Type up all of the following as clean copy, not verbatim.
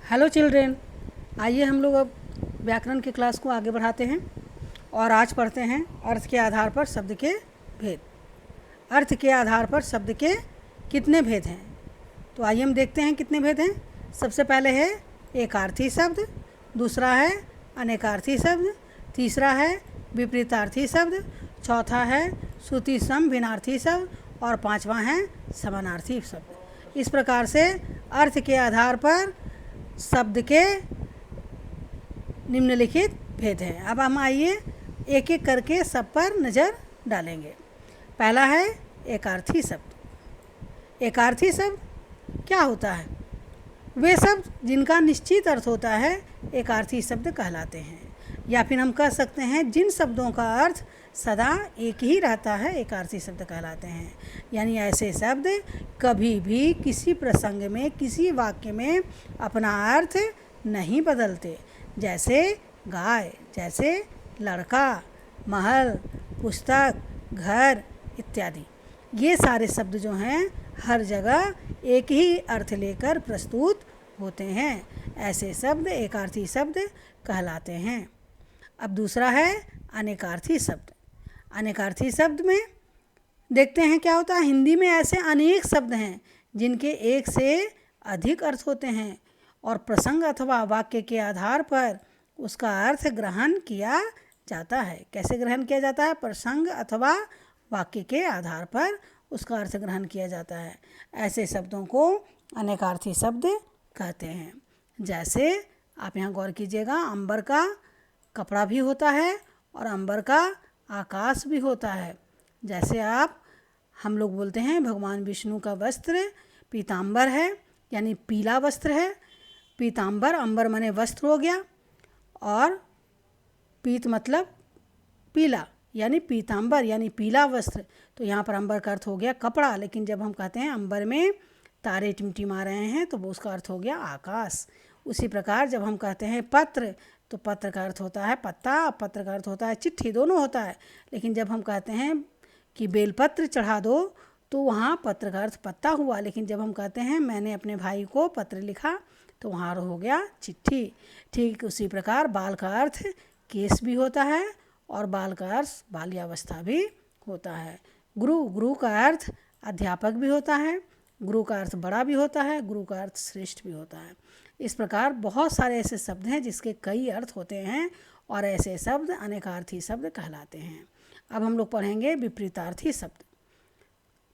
Hello children, आइए हम लोग अब व्याकरण की क्लास को आगे बढ़ाते हैं और आज पढ़ते हैं अर्थ के आधार पर शब्द के भेद। अर्थ के आधार पर शब्द के कितने भेद हैं? तो आइए हम देखते हैं कितने भेद हैं। सबसे पहले है एकार्थी शब्द, दूसरा है अनेकार्थी शब्द, तीसरा है विपरीतार्थी शब्द, चौथा है श्रुति सम भिन्नार्थी शब्द और पांचवा है समानार्थी शब्द। इस प्रकार से अर्थ के आधार पर शब्द के निम्नलिखित भेद हैं। अब हम आइए एक एक करके सब पर नज़र डालेंगे। पहला है एकार्थी शब्द। एकार्थी शब्द क्या होता है? वे शब्द जिनका निश्चित अर्थ होता है एकार्थी शब्द कहलाते हैं, या फिर हम कह सकते हैं जिन शब्दों का अर्थ सदा एक ही रहता है एकार्थी शब्द कहलाते हैं। यानी ऐसे शब्द कभी भी किसी प्रसंग में, किसी वाक्य में अपना अर्थ नहीं बदलते, जैसे गाय, जैसे लड़का, महल, पुस्तक, घर इत्यादि। ये सारे शब्द जो हैं हर जगह एक ही अर्थ लेकर प्रस्तुत होते हैं। ऐसे शब्द एकार्थी शब्द कहलाते हैं। अब दूसरा है अनेकार्थी शब्द। अनेकार्थी शब्द में देखते हैं क्या होता है। हिंदी में ऐसे अनेक शब्द हैं जिनके एक से अधिक अर्थ होते हैं और प्रसंग अथवा वाक्य के आधार पर उसका अर्थ ग्रहण किया जाता है। कैसे ग्रहण किया जाता है? प्रसंग अथवा वाक्य के आधार पर उसका अर्थ ग्रहण किया जाता है। ऐसे शब्दों को अनेकार्थी शब्द कहते हैं। जैसे आप यहाँ गौर कीजिएगा, अंबर का कपड़ा भी होता है और अंबर का आकाश भी होता है। जैसे हम लोग बोलते हैं भगवान विष्णु का वस्त्र पीतांबर है, यानी पीला वस्त्र है। पीतांबर, अंबर माने वस्त्र हो गया, और पीत मतलब पीला, यानी पीतांबर यानी पीला वस्त्र। तो यहाँ पर अंबर का अर्थ हो गया कपड़ा, लेकिन जब हम कहते हैं अंबर में तारे टिमटिमा रहे हैं तो वो उसका अर्थ हो गया आकाश। उसी प्रकार जब हम कहते हैं पत्र, तो पत्र का अर्थ होता है पत्ता, पत्र का अर्थ होता है चिट्ठी, दोनों होता है। लेकिन जब हम कहते हैं कि बेलपत्र चढ़ा दो, तो वहाँ पत्र का अर्थ पत्ता हुआ। लेकिन जब हम कहते हैं मैंने अपने भाई को पत्र लिखा, तो वहाँ हो गया चिट्ठी। ठीक उसी प्रकार बाल का अर्थ केस भी होता है और बाल का अर्थ बाल्यावस्था भी होता है। गुरु का अर्थ अध्यापक भी होता है, गुरु का अर्थ बड़ा भी होता है, गुरु का अर्थ श्रेष्ठ भी होता है। इस प्रकार बहुत सारे ऐसे शब्द हैं जिसके कई अर्थ होते हैं और ऐसे शब्द अनेकार्थी शब्द कहलाते हैं। अब हम लोग पढ़ेंगे विपरीतार्थी शब्द।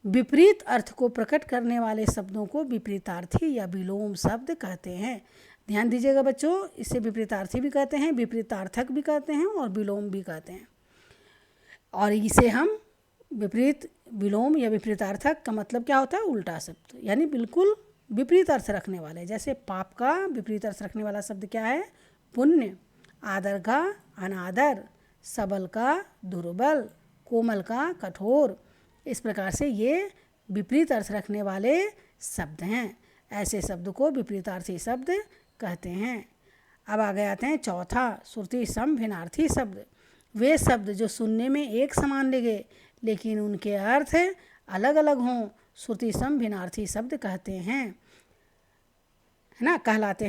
विपरीत अर्थ को प्रकट करने वाले शब्दों को विपरीतार्थी या विलोम शब्द कहते हैं। ध्यान दीजिएगा बच्चों, इसे विपरीतार्थी भी कहते हैं, विपरीतार्थक भी कहते हैं और विलोम भी कहते हैं। और इसे हम विपरीत, विलोम या विपरीतार्थक का मतलब क्या होता है? उल्टा शब्द, यानी बिल्कुल विपरीत अर्थ रखने वाले। जैसे पाप का विपरीत अर्थ रखने वाला शब्द क्या है? पुण्य। आदर का अनादर, सबल का दुर्बल, कोमल का कठोर। इस प्रकार से ये विपरीत अर्थ रखने वाले शब्द हैं। ऐसे शब्द को विपरीतार्थी शब्द कहते हैं। अब आगे आते हैं चौथा, श्रुति सम भिन्नार्थी शब्द। वे शब्द जो सुनने में एक समान लगे लेकिन उनके अर्थ अलग अलग हों, श्रुति सम भिन्नार्थी शब्द कहते हैं, है ना, कहलाते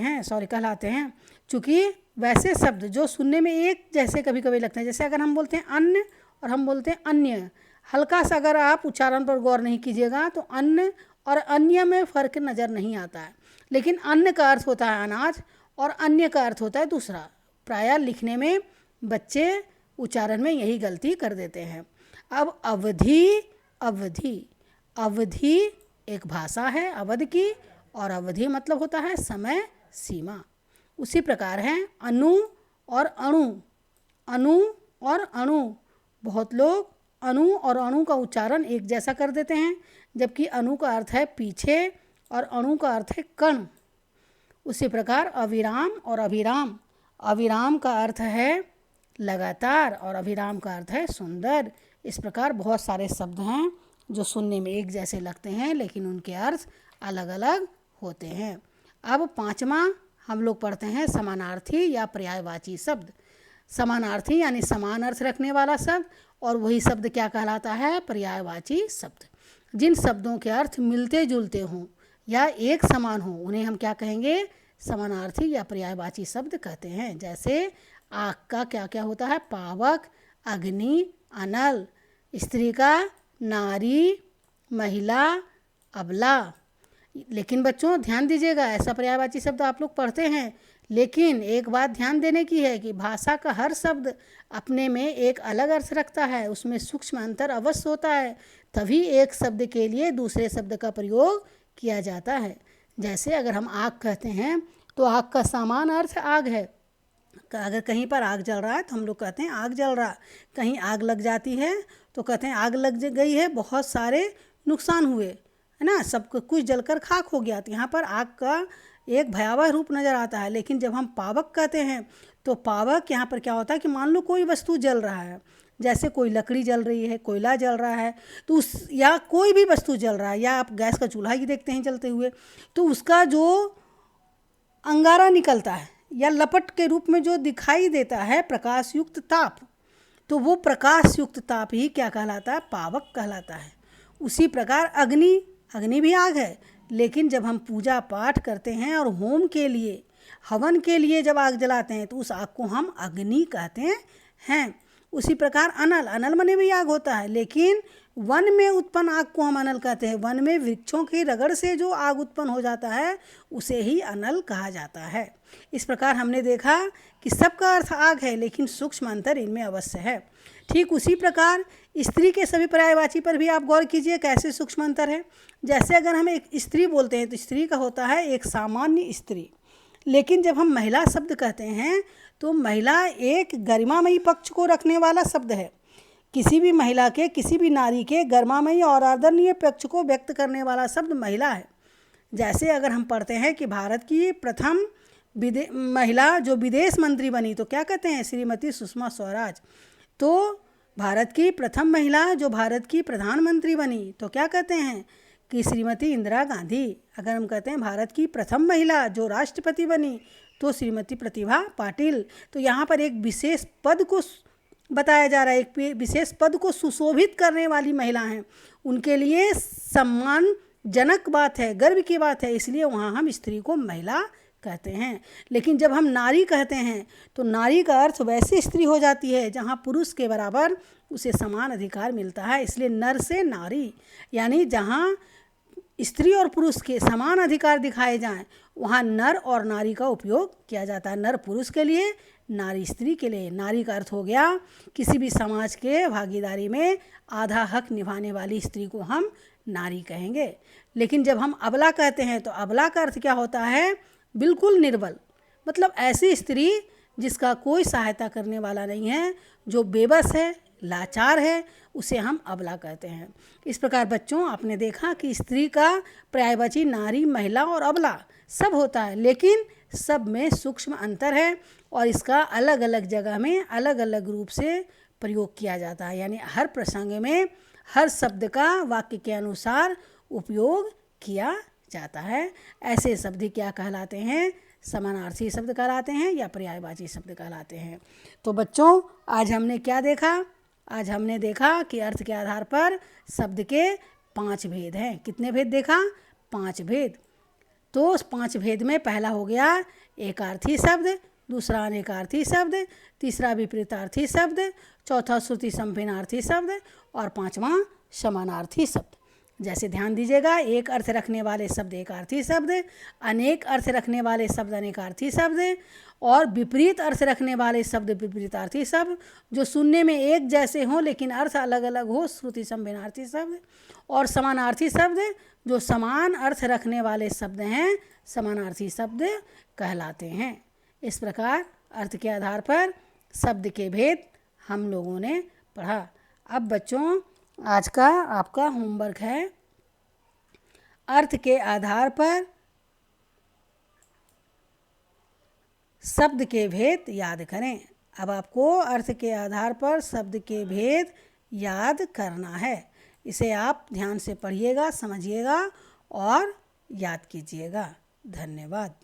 हैं। चूँकि वैसे शब्द जो सुनने में एक जैसे कभी कभी लगते हैं, जैसे अगर हम बोलते हैं अन्न और हम बोलते हैं अन्य, हल्का सा अगर आप उच्चारण पर गौर नहीं कीजिएगा तो अन्न और अन्य में फ़र्क नज़र नहीं आता है। लेकिन अन्न का अर्थ होता है अनाज और अन्य का अर्थ होता है दूसरा। प्रायः लिखने में बच्चे उच्चारण में यही गलती कर देते हैं। अब अवधि एक भाषा है अवध की, और अवधि मतलब होता है समय, सीमा। उसी प्रकार है अणु और अणु। बहुत लोग अणु और अणु का उच्चारण एक जैसा कर देते हैं, जबकि अणु का अर्थ है पीछे और अणु का अर्थ है कण। उसी प्रकार अविराम और अभिराम। अविराम का अर्थ है लगातार और अभिराम का अर्थ है सुंदर। इस प्रकार बहुत सारे शब्द हैं जो सुनने में एक जैसे लगते हैं लेकिन उनके अर्थ अलग अलग होते हैं। अब पांचवा हम लोग पढ़ते हैं समानार्थी या पर्यायवाची शब्द। समानार्थी यानी समान अर्थ रखने वाला शब्द, और वही शब्द क्या कहलाता है? पर्यायवाची शब्द। जिन शब्दों के अर्थ मिलते जुलते हों या एक समान हो उन्हें हम क्या कहेंगे? समानार्थी या पर्यायवाची शब्द कहते हैं। जैसे आग का क्या क्या होता है? पावक, अग्नि, अनल। स्त्री का नारी, महिला, अबला। लेकिन बच्चों ध्यान दीजिएगा, ऐसा पर्यायवाची शब्द आप लोग पढ़ते हैं, लेकिन एक बात ध्यान देने की है कि भाषा का हर शब्द अपने में एक अलग अर्थ रखता है, उसमें सूक्ष्म अंतर अवश्य होता है, तभी एक शब्द के लिए दूसरे शब्द का प्रयोग किया जाता है। जैसे अगर हम आग कहते हैं तो आग का सामान्य अर्थ आग है। अगर कहीं पर आग जल रहा है तो हम लोग कहते हैं आग जल रहा। कहीं आग लग जाती है तो कहते हैं आग लग गई है, बहुत सारे नुकसान हुए, है ना, सब कुछ जलकर खाक हो गया। तो यहाँ पर आग का एक भयावह रूप नज़र आता है। लेकिन जब हम पावक कहते हैं तो पावक यहाँ पर क्या होता है कि मान लो कोई वस्तु जल रहा है, जैसे कोई लकड़ी जल रही है, कोयला जल रहा है, तो उस या कोई भी वस्तु जल रहा है, या आप गैस का चूल्हा ही देखते हैं जलते हुए, तो उसका जो अंगारा निकलता है या लपट के रूप में जो दिखाई देता है प्रकाश युक्त ताप, तो वो प्रकाश युक्त ताप ही क्या कहलाता है? पावक कहलाता है। उसी प्रकार अग्नि भी आग है, लेकिन जब हम पूजा पाठ करते हैं और होम के लिए, हवन के लिए जब आग जलाते हैं तो उस आग को हम अग्नि कहते हैं। उसी प्रकार अनल मने भी आग होता है, लेकिन वन में उत्पन्न आग को हम अनल कहते हैं। वन में वृक्षों की रगड़ से जो आग उत्पन्न हो जाता है उसे ही अनल कहा जाता है। इस प्रकार हमने देखा कि सबका अर्थ आग है, लेकिन सूक्ष्म अंतर इनमें अवश्य है। ठीक उसी प्रकार स्त्री के सभी पर्यायवाची पर भी आप गौर कीजिए कैसे सूक्ष्म अंतर है। जैसे अगर हम एक स्त्री बोलते हैं तो स्त्री का होता है एक सामान्य स्त्री, लेकिन जब हम महिला शब्द कहते हैं तो महिला एक गरिमामयी पक्ष को रखने वाला शब्द है। किसी भी महिला के, किसी भी नारी के गरिमामयी और आदरणीय पक्ष को व्यक्त करने वाला शब्द महिला है। जैसे अगर हम पढ़ते हैं कि भारत की प्रथम महिला जो विदेश मंत्री बनी तो क्या कहते हैं? श्रीमती सुषमा स्वराज। तो भारत की प्रथम महिला जो भारत की प्रधानमंत्री बनी तो क्या कहते हैं? कि श्रीमती इंदिरा गांधी। अगर हम कहते हैं भारत की प्रथम महिला जो राष्ट्रपति बनी तो श्रीमती प्रतिभा पाटिल। तो यहाँ पर एक विशेष पद को बताया जा रहा है, एक विशेष पद को सुशोभित करने वाली महिला हैं, उनके लिए सम्मानजनक बात है, गर्व की बात है, इसलिए वहाँ हम स्त्री को महिला कहते हैं। लेकिन जब हम नारी कहते हैं तो नारी का अर्थ वैसे स्त्री हो जाती है जहाँ पुरुष के बराबर उसे समान अधिकार मिलता है, इसलिए नर से नारी, यानी जहाँ स्त्री और पुरुष के समान अधिकार दिखाए जाएं वहाँ नर और नारी का उपयोग किया जाता है। नर पुरुष के लिए, नारी स्त्री के लिए। नारी का अर्थ हो गया किसी भी समाज के भागीदारी में आधा हक निभाने वाली स्त्री को हम नारी कहेंगे। लेकिन जब हम अबला कहते हैं तो अबला का अर्थ क्या होता है? बिल्कुल निर्बल, मतलब ऐसी स्त्री जिसका कोई सहायता करने वाला नहीं है, जो बेबस है, लाचार है, उसे हम अबला कहते हैं। इस प्रकार बच्चों आपने देखा कि स्त्री का पर्यायवाची नारी, महिला और अबला सब होता है, लेकिन सब में सूक्ष्म अंतर है और इसका अलग अलग जगह में अलग अलग रूप से प्रयोग किया जाता है। यानी हर प्रसंग में हर शब्द का वाक्य के अनुसार उपयोग किया जाता है। ऐसे शब्द क्या कहलाते हैं? समानार्थी शब्द कहलाते हैं या पर्यायवाची शब्द कहलाते हैं। तो बच्चों आज हमने क्या देखा? आज हमने देखा कि अर्थ के आधार पर शब्द के 5 भेद हैं। कितने भेद देखा? 5 भेद। तो उस 5 भेद में पहला हो गया एकार्थी शब्द, दूसरा अनेकार्थी शब्द, तीसरा विपरीतार्थी शब्द, चौथा श्रुति संभिन्नार्थी शब्द और 5वां समानार्थी शब्द। जैसे ध्यान दीजिएगा, एक अर्थ रखने वाले शब्द एकार्थी शब्द, अनेक अर्थ रखने वाले शब्द अनेकार्थी शब्द और विपरीत अर्थ रखने वाले शब्द विपरीतार्थी शब्द। जो सुनने में एक जैसे हों लेकिन अर्थ अलग अलग हो, श्रुति संभिन्नार्थी शब्द। और समानार्थी शब्द जो समान अर्थ रखने वाले शब्द हैं, समानार्थी शब्द कहलाते हैं। इस प्रकार अर्थ के आधार पर शब्द के भेद हम लोगों ने पढ़ा। अब बच्चों आज का आपका होमवर्क है अर्थ के आधार पर शब्द के भेद याद करें। अब आपको अर्थ के आधार पर शब्द के भेद याद करना है। इसे आप ध्यान से पढ़िएगा, समझिएगा और याद कीजिएगा। धन्यवाद।